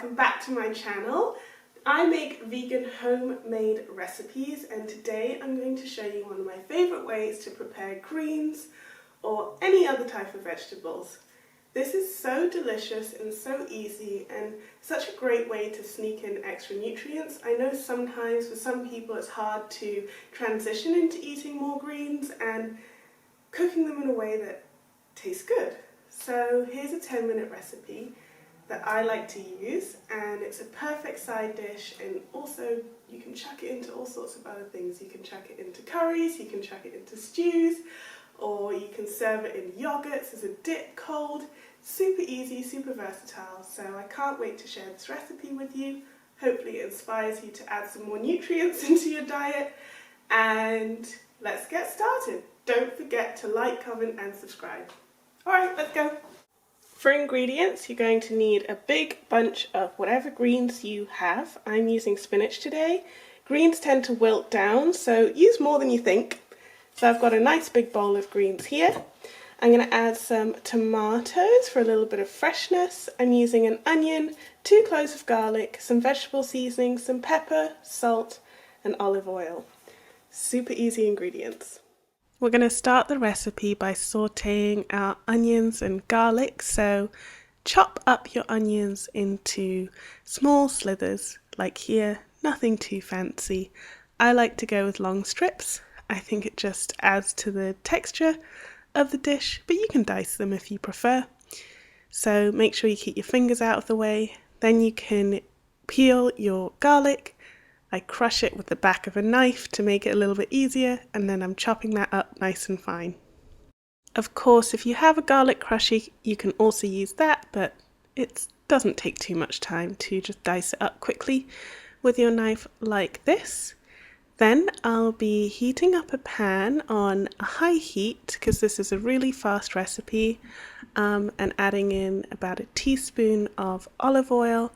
welcome back to my channel. I make vegan homemade recipes, and today I'm going to show you one of my favourite ways to prepare greens or any other type of vegetables. This is so delicious and so easy and such a great way to sneak in extra nutrients. I know sometimes for some people it's hard to transition into eating more greens and cooking them in a way that tastes good. So here's a 10-minute recipe that I like to use, and it's a perfect side dish, and also you can chuck it into all sorts of other things. You can chuck it into curries, you can chuck it into stews, or you can serve it in yogurts as a dip cold. Super easy, super versatile, so I can't wait to share this recipe with you. Hopefully it inspires you to add some more nutrients into your diet, and let's get started. Don't forget to like, comment and subscribe. Alright, let's go. For ingredients, you're going to need a big bunch of whatever greens you have. I'm using spinach today. Greens tend to wilt down, so use more than you think. So I've got a nice big bowl of greens here. I'm going to add some tomatoes for a little bit of freshness. I'm using an onion, 2 cloves of garlic, some vegetable seasoning, some pepper, salt and olive oil. Super easy ingredients. We're going to start the recipe by sauteing our onions and garlic, so chop up your onions into small slithers like here, nothing too fancy. I like to go with long strips. I think it just adds to the texture of the dish, but you can dice them if you prefer. So make sure you keep your fingers out of the way. Then you can peel your garlic. I crush it with the back of a knife to make it a little bit easier, and then I'm chopping that up nice and fine. Of course, if you have a garlic crusher, you can also use that, but it doesn't take too much time to just dice it up quickly with your knife like this. Then I'll be heating up a pan on a high heat, because this is a really fast recipe, and adding in about a teaspoon of olive oil.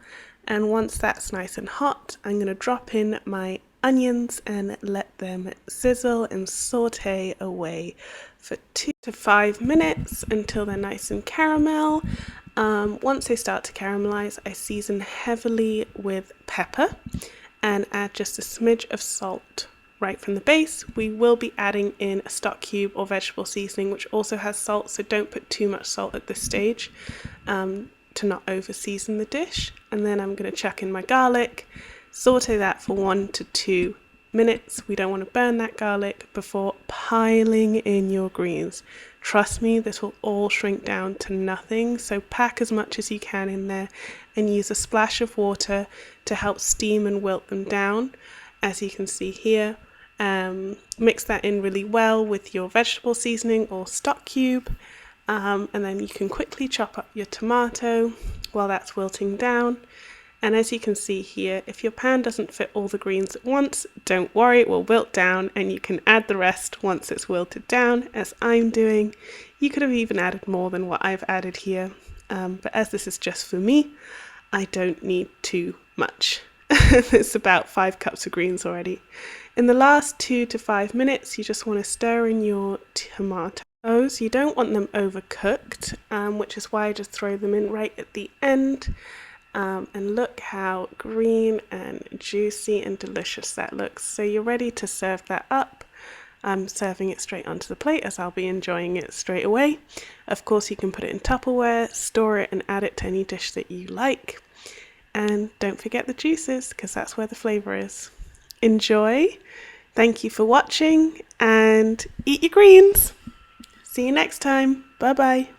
And once that's nice and hot, I'm going to drop in my onions and let them sizzle and saute away for 2 to 5 minutes until they're nice and caramel. Once they start to caramelize, I season heavily with pepper and add just a smidge of salt right from the base. We will be adding in a stock cube or vegetable seasoning, which also has salt, so don't put too much salt at this stage to not over season the dish. And then I'm going to chuck in my garlic, saute that for 1 to 2 minutes. We don't want to burn that garlic before piling in your greens. Trust me, this will all shrink down to nothing, so pack as much as you can in there and use a splash of water to help steam and wilt them down, as you can see here. Mix that in really well with your vegetable seasoning or stock cube. And then you can quickly chop up your tomato while that's wilting down. And as you can see here, if your pan doesn't fit all the greens at once, don't worry, it will wilt down and you can add the rest once it's wilted down, as I'm doing. You could have even added more than what I've added here, but as this is just for me, I don't need too much. It's about 5 cups of greens already. In the last 2 to 5 minutes, you just want to stir in your tomatoes. You don't want them overcooked, which is why I just throw them in right at the end. And look how green and juicy and delicious that looks. So you're ready to serve that up. I'm serving it straight onto the plate, as I'll be enjoying it straight away. Of course, you can put it in Tupperware, store it and add it to any dish that you like. And don't forget the juices, because that's where the flavour is. Enjoy. Thank you for watching, and eat your greens. See you next time. Bye bye.